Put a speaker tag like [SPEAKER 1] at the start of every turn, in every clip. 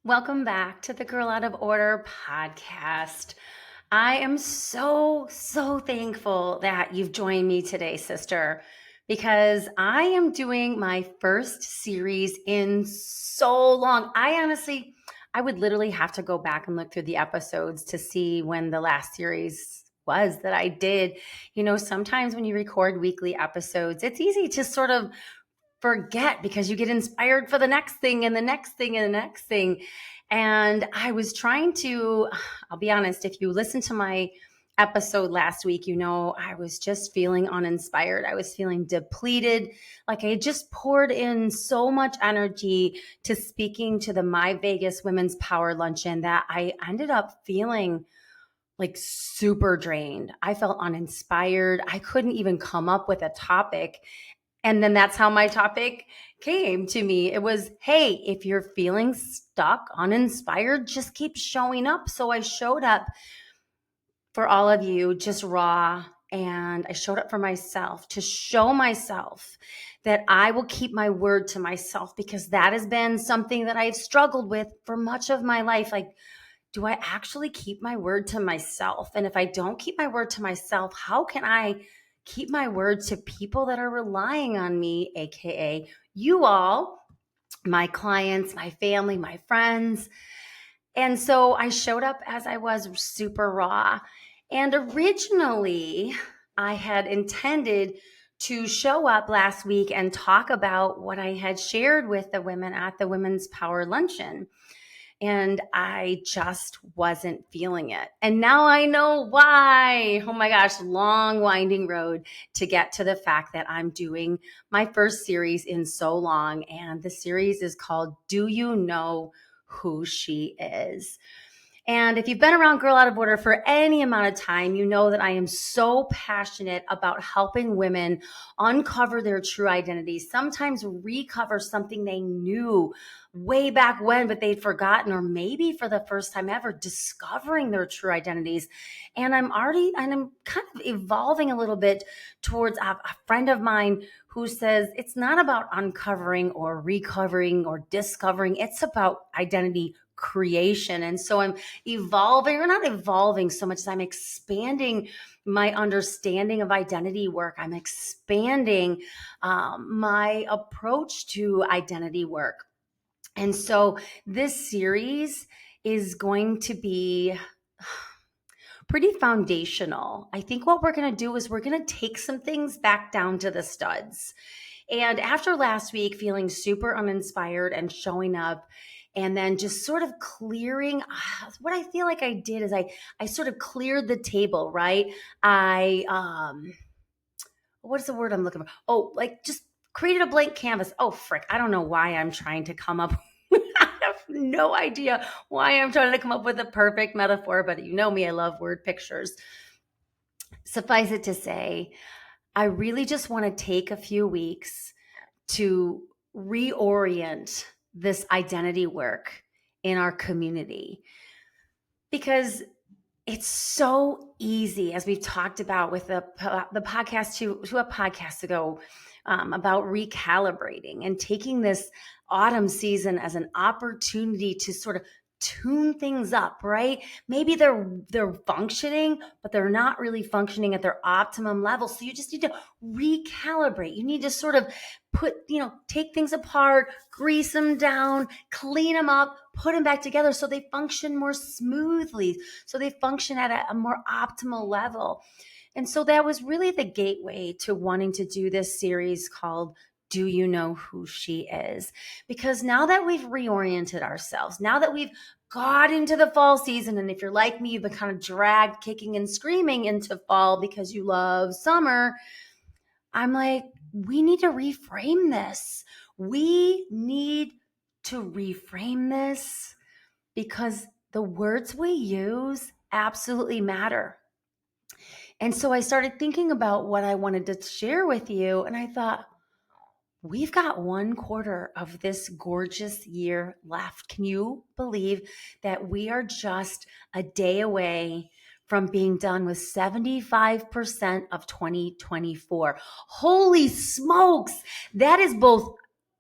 [SPEAKER 1] Welcome back to the Girl Out of Order podcast. I am so thankful that you've joined me today, sister, because I am doing my first series in so long. I would literally have to go back and look through the episodes to see when the last series was that I did. You know, sometimes when you record weekly episodes, it's easy to sort of forget because you get inspired for the next thing and the next thing and the next thing. And I was trying to, I'll be honest, if you listen to my episode last week, you know, I was just feeling uninspired. I was feeling depleted. Like I just poured in so much energy to speaking to the My Vegas Women's Power Luncheon that I ended up feeling like super drained. I felt uninspired. I couldn't even come up with a topic. And then that's how my topic came to me. It was, hey, if you're feeling stuck, uninspired, just keep showing up. So I showed up for all of you just raw. And I showed up for myself to show myself that I will keep my word to myself, because that has been something that I've struggled with for much of my life. Like, do I actually keep my word to myself? And if I don't keep my word to myself, how can I keep my word to people that are relying on me, AKA you all, my clients, my family, my friends? And so I showed up as I was, super raw. And originally, I had intended to show up last week and talk about what I had shared with the women at the Women's Power Luncheon. And I just wasn't feeling it. And now I know why. Oh my gosh, long winding road to get to the fact that I'm doing my first series in so long. And the series is called Do You Know Who She Is? And if you've been around Girl Out of Order for any amount of time, you know that I am so passionate about helping women uncover their true identity, sometimes recover something they knew way back when, but they'd forgotten, or maybe for the first time ever, discovering their true identities. And I'm kind of evolving a little bit towards a friend of mine who says it's not about uncovering or recovering or discovering, it's about identity creation. And so I'm evolving, or not evolving so much as I'm expanding my understanding of identity work. I'm expanding my approach to identity work. And so this series is going to be pretty foundational. I think what we're going to do is we're going to take some things back down to the studs. And after last week, feeling super uninspired and showing up, and then just sort of clearing, what I feel like I did is I sort of cleared the table, right? What's the word I'm looking for? Oh, like just created a blank canvas. Oh, frick. I don't know why I'm trying to come up. I have no idea why I'm trying to come up with a perfect metaphor, but you know me, I love word pictures. Suffice it to say, I really just want to take a few weeks to reorient this identity work in our community, because it's so easy, as we've talked about with the podcast to a podcast ago, about recalibrating and taking this autumn season as an opportunity to sort of tune things up, right? Maybe they're functioning, but they're not really functioning at their optimum level. So you just need to recalibrate. You need to sort of take things apart, grease them down, clean them up, put them back together so they function more smoothly, so they function at a more optimal level. And so that was really the gateway to wanting to do this series called Do You Know Who She Is? Because now that we've reoriented ourselves, now that we've got into the fall season, and if you're like me, you've been kind of dragged kicking and screaming into fall because you love summer, I'm like, we need to reframe this. We need to reframe this because the words we use absolutely matter. And so I started thinking about what I wanted to share with you. And I thought, we've got 1/4 of this gorgeous year left. Can you believe that we are just a day away from being done with 75% of 2024? Holy smokes. That is both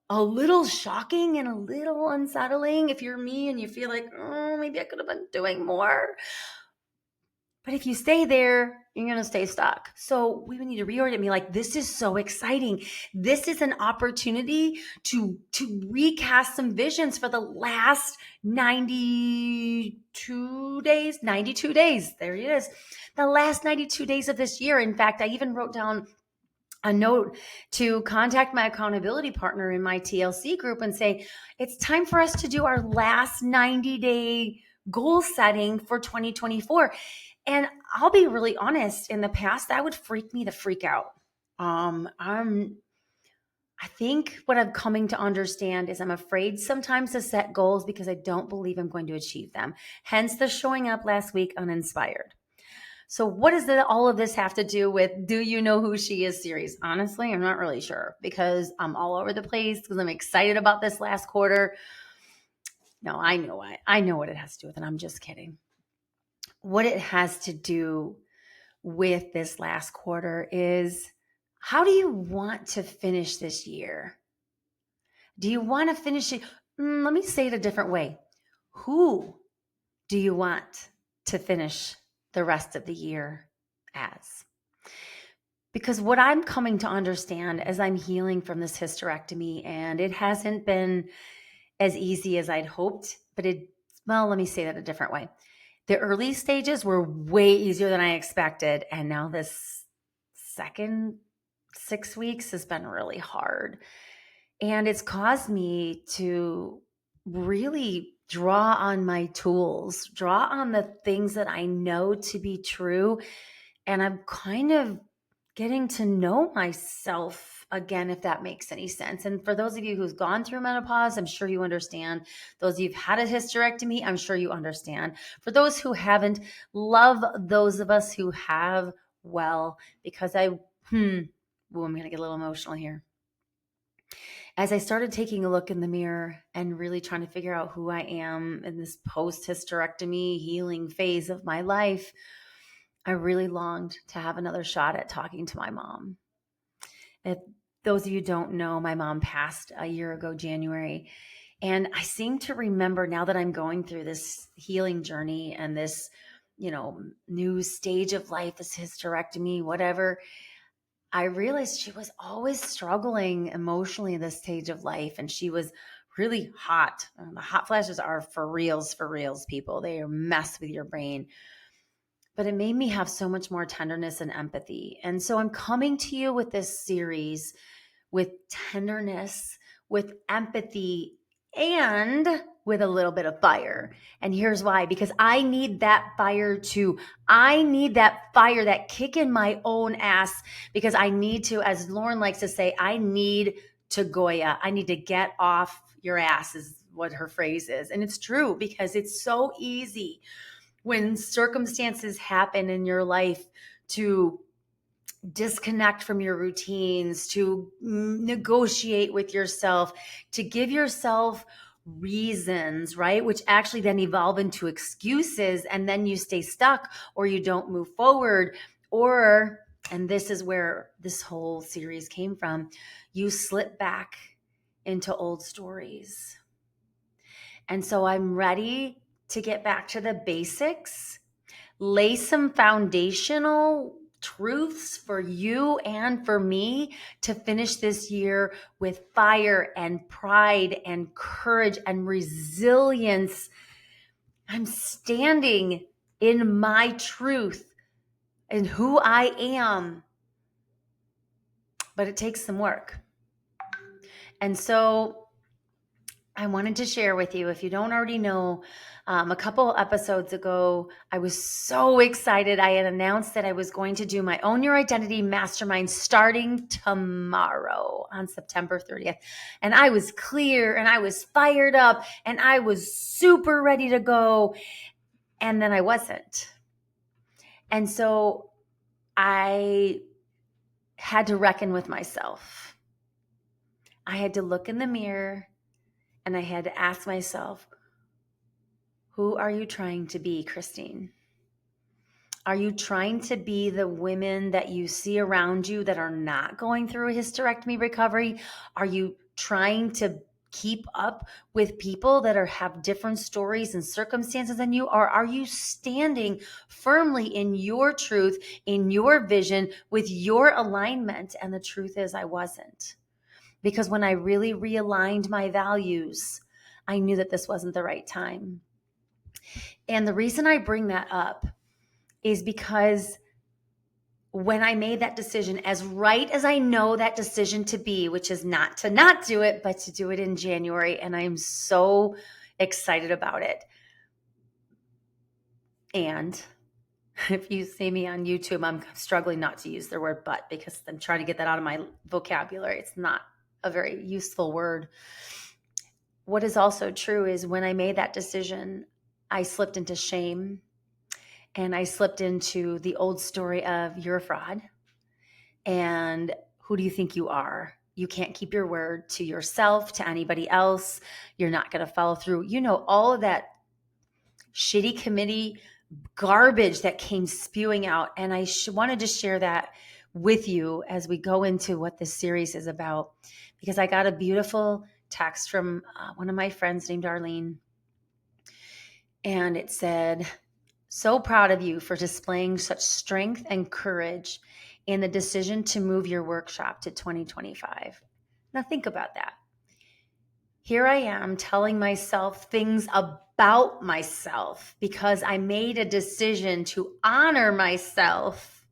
[SPEAKER 1] a little shocking and a little unsettling if you're me and you feel like, oh, maybe I could have been doing more. But if you stay there, you're going to stay stuck. So we would need to reorient me like, this is so exciting. This is an opportunity to recast some visions for the last 92 days. There it is. The last 92 days of this year. In fact, I even wrote down a note to contact my accountability partner in my TLC group and say, it's time for us to do our last 90-day goal setting for 2024. And I'll be really honest, in the past, that would freak me the freak out. I think what I'm coming to understand is I'm afraid sometimes to set goals because I don't believe I'm going to achieve them. Hence the showing up last week uninspired. So what does all of this have to do with Do You Know Who She Is series? Honestly, I'm not really sure because I'm all over the place because I'm excited about this last quarter. No, I know what it has to do with it. I'm just kidding. What it has to do with this last quarter is, how do you want to finish this year? Do you want to finish it? Let me say it a different way. Who do you want to finish the rest of the year as? Because what I'm coming to understand as I'm healing from this hysterectomy, and it hasn't been as easy as I'd hoped, but let me say that a different way. The early stages were way easier than I expected. And now this second 6 weeks has been really hard. And it's caused me to really draw on my tools, draw on the things that I know to be true. And I'm kind of getting to know myself again, if that makes any sense. And for those of you who's gone through menopause, I'm sure you understand. Those of you who've had a hysterectomy, I'm sure you understand. For those who haven't, love those of us who have, because I'm going to get a little emotional here. As I started taking a look in the mirror and really trying to figure out who I am in this post-hysterectomy healing phase of my life, I really longed to have another shot at talking to my mom. If those of you don't know, my mom passed a year ago, January. And I seem to remember, now that I'm going through this healing journey and this, new stage of life, this hysterectomy, whatever, I realized she was always struggling emotionally in this stage of life. And she was really hot. The hot flashes are for reals, people. They mess with your brain. But it made me have so much more tenderness and empathy. And so I'm coming to you with this series with tenderness, with empathy, and with a little bit of fire. And here's why, because I need that fire too. I need that fire, that kick in my own ass, because I need to, as Lauren likes to say, I need to Goya. I need to get off your ass is what her phrase is. And it's true, because it's so easy when circumstances happen in your life to disconnect from your routines, to negotiate with yourself, to give yourself reasons, right? Which actually then evolve into excuses, and then you stay stuck or you don't move forward, and this is where this whole series came from, you slip back into old stories. And so I'm ready to get back to the basics, lay some foundational truths for you and for me to finish this year with fire and pride and courage and resilience. I'm standing in my truth and who I am, but it takes some work. And so I wanted to share with you, if you don't already know, a couple episodes ago, I was so excited. I had announced that I was going to do my Own Your Identity Mastermind starting tomorrow on September 30th. And I was clear and I was fired up and I was super ready to go. And then I wasn't. And so I had to reckon with myself. I had to look in the mirror and I had to ask myself, who are you trying to be, Christine? Are you trying to be the women that you see around you that are not going through a hysterectomy recovery? Are you trying to keep up with people that have different stories and circumstances than you? Or are you standing firmly in your truth, in your vision, with your alignment? And the truth is, I wasn't. Because when I really realigned my values, I knew that this wasn't the right time. And the reason I bring that up is because when I made that decision, as right as I know that decision to be, which is not to not do it, but to do it in January, and I'm so excited about it. And if you see me on YouTube, I'm struggling not to use the word but, because I'm trying to get that out of my vocabulary. It's not a very useful word. What is also true is when I made that decision, I slipped into shame, and I slipped into the old story of you're a fraud. And who do you think you are? You can't keep your word to yourself, to anybody else. You're not going to follow through. You know, all of that shitty committee garbage that came spewing out. And I wanted to share that with you as we go into what this series is about, because I got a beautiful text from one of my friends named Arlene. And it said, "So proud of you for displaying such strength and courage in the decision to move your workshop to 2025. Now think about that. Here I am telling myself things about myself because I made a decision to honor myself,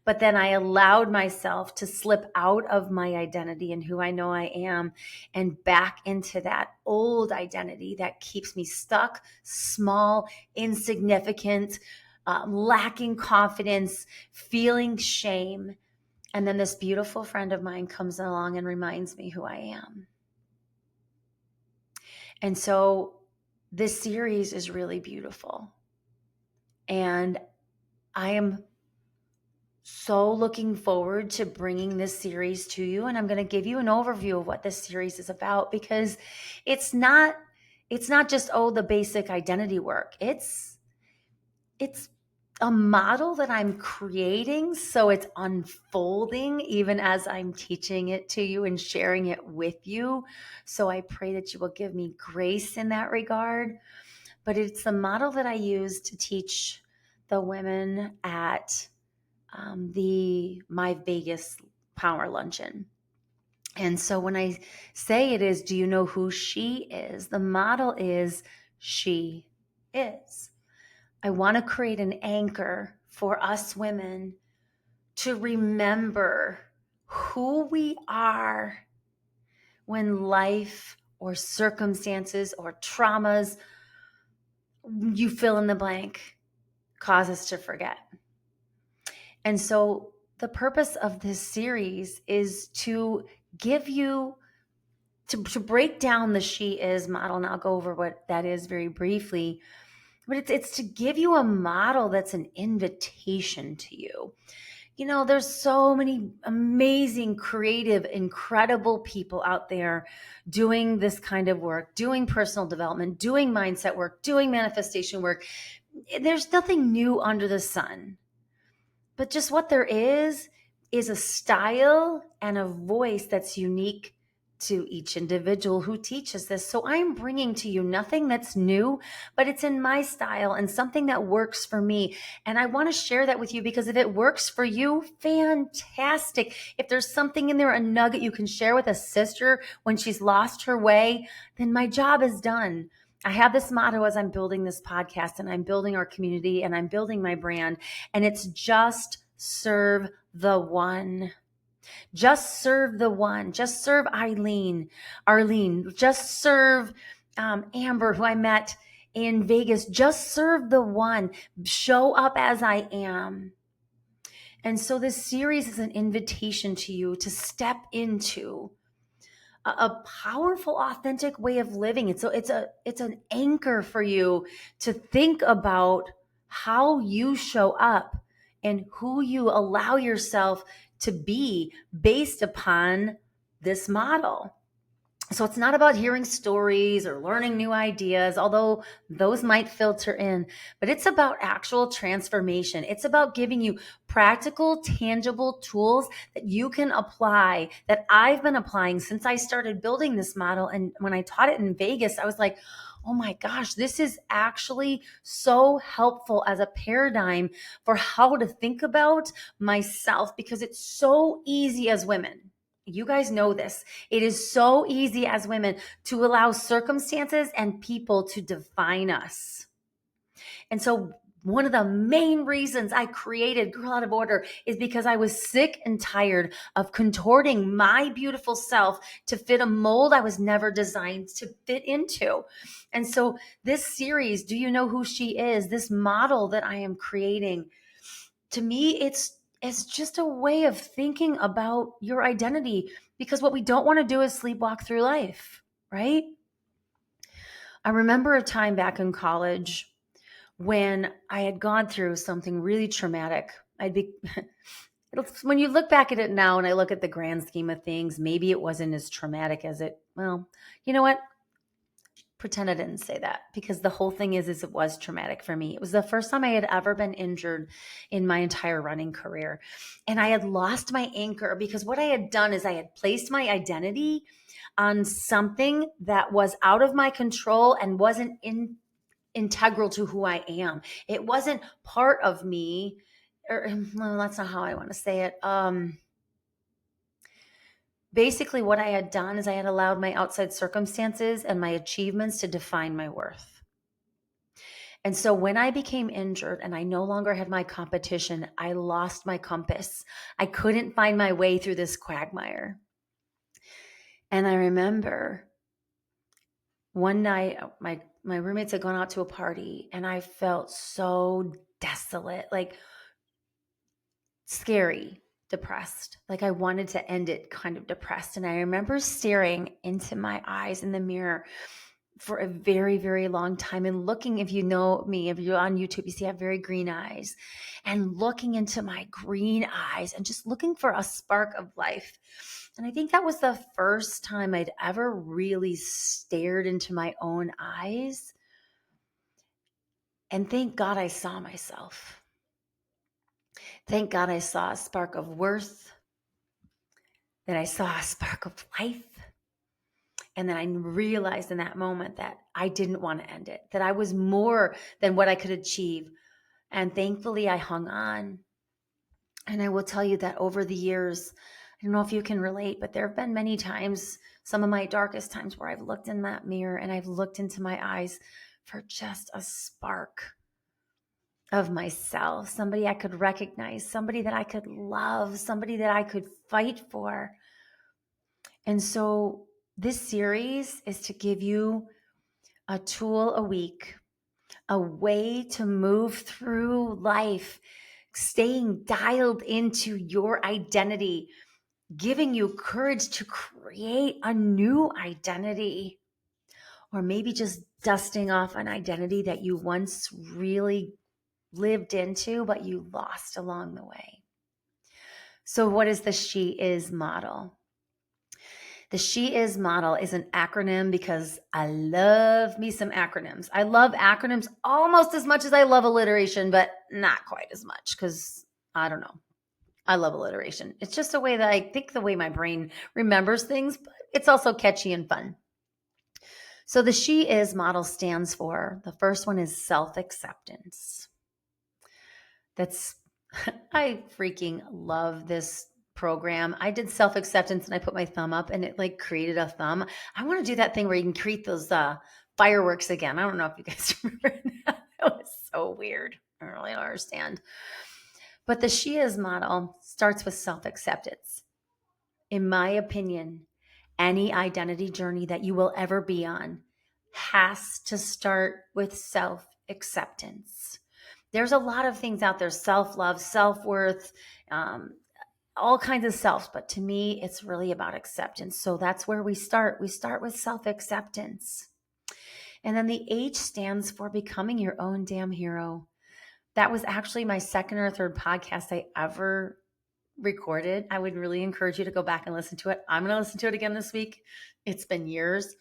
[SPEAKER 1] but then I allowed myself to slip out of my identity and who I know I am and back into that old identity that keeps me stuck, small, insignificant, lacking confidence, feeling shame. And then this beautiful friend of mine comes along and reminds me who I am." And so this series is really beautiful. And I am so looking forward to bringing this series to you. And I'm going to give you an overview of what this series is about, because it's not just, the basic identity work. It's a model that I'm creating, so it's unfolding even as I'm teaching it to you and sharing it with you. So I pray that you will give me grace in that regard. But it's the model that I use to teach the women at my Vegas Power Luncheon. And so when I say it is, do you know who she is? The model is she is. I want to create an anchor for us women to remember who we are when life or circumstances or traumas, you fill in the blank, cause us to forget. And so the purpose of this series is to give you, to break down the she is model, and I'll go over what that is very briefly. But it's to give you a model that's an invitation to you. You know, there's so many amazing, creative, incredible people out there doing this kind of work, doing personal development, doing mindset work, doing manifestation work. There's nothing new under the sun. But just what there is a style and a voice that's unique to each individual who teaches this. So I'm bringing to you nothing that's new, but it's in my style and something that works for me. And I want to share that with you, because if it works for you, fantastic. If there's something in there, a nugget you can share with a sister when she's lost her way, then my job is done. I have this motto as I'm building this podcast and I'm building our community and I'm building my brand, and it's just serve the one. Just serve the one. Just serve Arlene. Just serve Amber, who I met in Vegas. Just serve the one. Show up as I am. And so this series is an invitation to you to step into a powerful, authentic way of living. It's an anchor for you to think about how you show up and who you allow yourself to be based upon this model. So it's not about hearing stories or learning new ideas, although those might filter in, but it's about actual transformation. It's about giving you practical, tangible tools that you can apply, that I've been applying since I started building this model. And when I taught it in Vegas, I was like, oh my gosh, this is actually so helpful as a paradigm for how to think about myself, because it's so easy as women. You guys know this. It is so easy as women to allow circumstances and people to define us. And so one of the main reasons I created Girl Out of Order is because I was sick and tired of contorting my beautiful self to fit a mold I was never designed to fit into. And so this series, Do You Know Who She Is? This model that I am creating, to me, it's just a way of thinking about your identity, because what we don't want to do is sleepwalk through life, right? I remember a time back in college when I had gone through something really traumatic. When you look back at it now and I look at the grand scheme of things, maybe it wasn't as traumatic as well, you know what? Pretend I didn't say that, because the whole thing is it was traumatic for me. It was the first time I had ever been injured in my entire running career. And I had lost my anchor, because what I had done is I had placed my identity on something that was out of my control and wasn't integral to who I am. It wasn't part of me, or well, that's not how I want to say it. Basically, what I had done is I had allowed my outside circumstances and my achievements to define my worth. And so when I became injured and I no longer had my competition, I lost my compass. I couldn't find my way through this quagmire. And I remember one night, my roommates had gone out to a party and I felt so desolate, like scary, depressed. Like I wanted to end it, kind of depressed. And I remember staring into my eyes in the mirror for a very, very long time and looking, if you know me, if you're on YouTube, you see I have very green eyes, and looking into my green eyes and just looking for a spark of life. And I think that was the first time I'd ever really stared into my own eyes. And thank God I saw myself. Thank God I saw a spark of worth, that I saw a spark of life. And then I realized in that moment that I didn't want to end it, that I was more than what I could achieve. And thankfully, I hung on. And I will tell you that over the years, I don't know if you can relate, but there have been many times, some of my darkest times, where I've looked in that mirror and I've looked into my eyes for just a spark of myself, somebody I could recognize, somebody that I could love, somebody that I could fight for. And so this series is to give you a tool a week, a way to move through life, staying dialed into your identity, giving you courage to create a new identity, or maybe just dusting off an identity that you once really lived into, but you lost along the way. So what is the She Is model? The She Is model is an acronym because I love me some acronyms. I love acronyms almost as much as I love alliteration, but not quite as much, because I don't know. I love alliteration. It's just a way that I think, the way my brain remembers things, but it's also catchy and fun. So the She Is model stands for, the first one is self-acceptance. I freaking love this program. I did self-acceptance and I put my thumb up and it like created a thumb. I want to do that thing where you can create those fireworks again. I don't know if you guys remember that. That was so weird. I really don't understand. But the She Is model starts with self-acceptance. In my opinion, any identity journey that you will ever be on has to start with self-acceptance. There's a lot of things out there, self-love, self-worth, all kinds of selves. But to me, it's really about acceptance. So that's where we start. We start with self-acceptance. And then the H stands for becoming your own damn hero. That was actually my second or third podcast I ever recorded. I would really encourage you to go back and listen to it. I'm going to listen to it again this week. It's been years,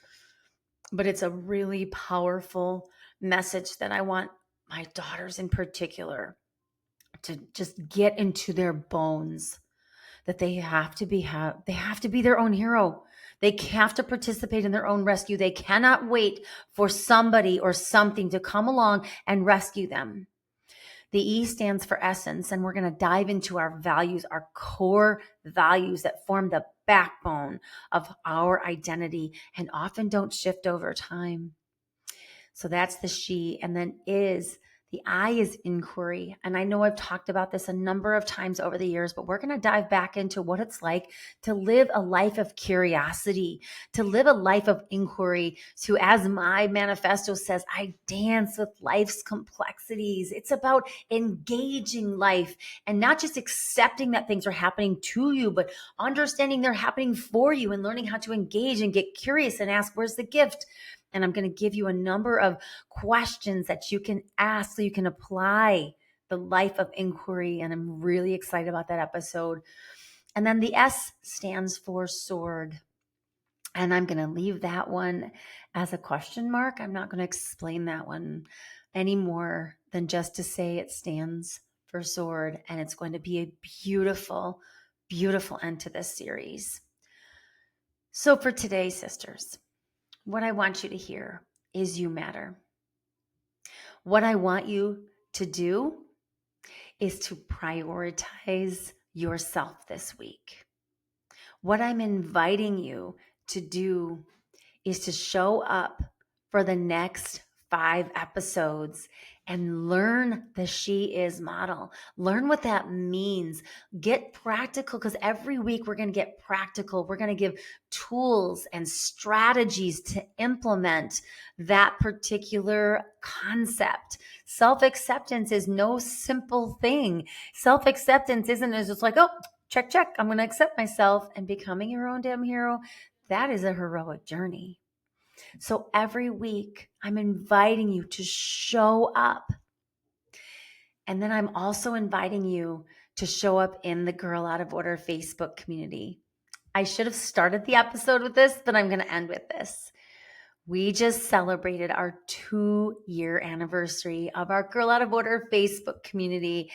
[SPEAKER 1] but it's a really powerful message that I want my daughters in particular to just get into their bones, that they have to be their own hero. They have to participate in their own rescue. They cannot wait for somebody or something to come along and rescue them. The E stands for essence, and we're going to dive into our values, our core values that form the backbone of our identity and often don't shift over time. So that's the she. And then the I is inquiry. And I know I've talked about this a number of times over the years, but we're going to dive back into what it's like to live a life of curiosity, to live a life of inquiry. So as my manifesto says, I dance with life's complexities. It's about engaging life and not just accepting that things are happening to you, but understanding they're happening for you and learning how to engage and get curious and ask, where's the gift? And I'm going to give you a number of questions that you can ask so you can apply the life of inquiry. And I'm really excited about that episode. And then the S stands for sword. And I'm going to leave that one as a question mark. I'm not going to explain that one any more than just to say it stands for sword. And it's going to be a beautiful, beautiful end to this series. So for today, sisters, what I want you to hear is you matter. What I want you to do is to prioritize yourself this week. What I'm inviting you to do is to show up for the next 5 episodes and learn the She Is model. Learn what that means. Get practical, because every week we're going to get practical. We're going to give tools and strategies to implement that particular concept. Self-acceptance is no simple thing. Self-acceptance isn't just like, oh, check, check, I'm going to accept myself. And becoming your own damn hero, that is a heroic journey. So every week, I'm inviting you to show up. And then I'm also inviting you to show up in the Girl Out of Order Facebook community. I should have started the episode with this, but I'm going to end with this. We just celebrated our 2-year anniversary of our Girl Out of Order Facebook community.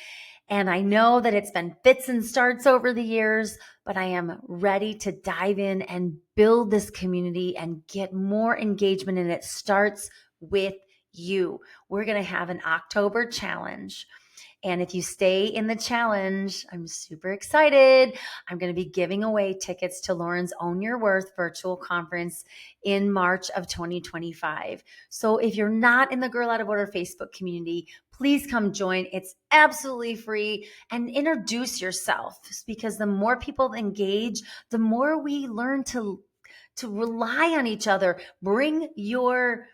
[SPEAKER 1] And I know that it's been fits and starts over the years, but I am ready to dive in and build this community and get more engagement. And it starts with you. We're going to have an October challenge. And if you stay in the challenge, I'm super excited. I'm going to be giving away tickets to Lauren's Own Your Worth virtual conference in March of 2025. So if you're not in the Girl Out of Order Facebook community, please come join. It's absolutely free, and introduce yourself, because the more people engage, the more we learn to rely on each other. Bring your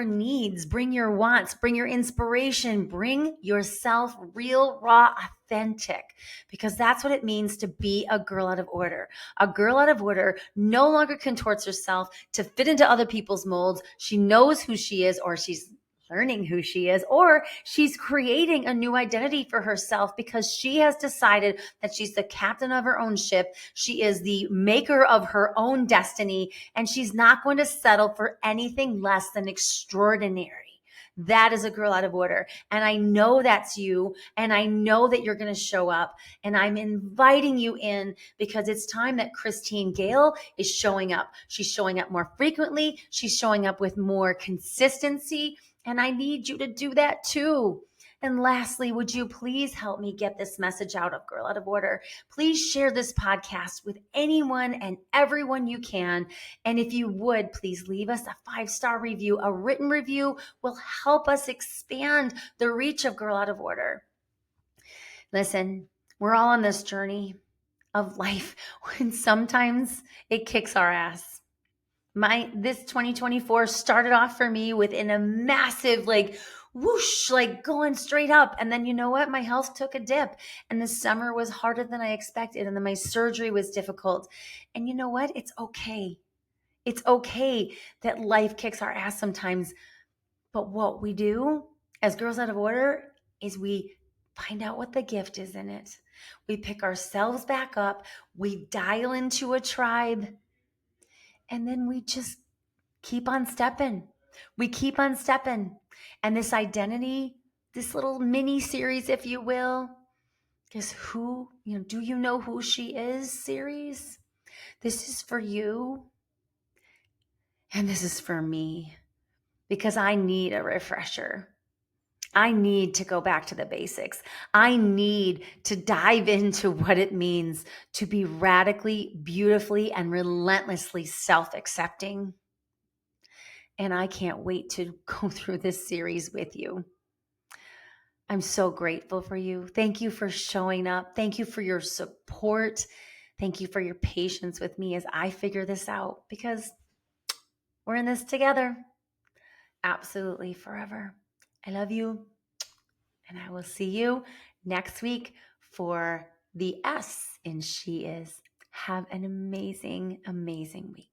[SPEAKER 1] needs, bring your wants, bring your inspiration, bring yourself real, raw, authentic, because that's what it means to be a girl out of order. A girl out of order no longer contorts herself to fit into other people's molds. She knows who she is, or she's learning who she is, or she's creating a new identity for herself because she has decided that she's the captain of her own ship. She is the maker of her own destiny, and she's not going to settle for anything less than extraordinary. That is a girl out of order. And I know that's you. And I know that you're going to show up. And I'm inviting you in because it's time that Christine Gale is showing up. She's showing up more frequently. She's showing up with more consistency. And I need you to do that too. And lastly, would you please help me get this message out of Girl Out of Order? Please share this podcast with anyone and everyone you can. And if you would, please leave us a 5-star review. A written review will help us expand the reach of Girl Out of Order. Listen, we're all on this journey of life when sometimes it kicks our ass. This 2024 started off for me within a massive whoosh, going straight up. And then you know what? My health took a dip, and the summer was harder than I expected. And then my surgery was difficult. And you know what? It's okay. It's okay that life kicks our ass sometimes. But what we do as Girls Out of Order is we find out what the gift is in it. We pick ourselves back up, we dial into a tribe, and then we just keep on stepping. We keep on stepping. And this identity, this little mini series, if you will, is do you know who she is series? This is for you. And this is for me because I need a refresher. I need to go back to the basics. I need to dive into what it means to be radically, beautifully, and relentlessly self-accepting. And I can't wait to go through this series with you. I'm so grateful for you. Thank you for showing up. Thank you for your support. Thank you for your patience with me as I figure this out, because we're in this together. Absolutely forever. I love you. And I will see you next week for the S in She Is. Have an amazing, amazing week.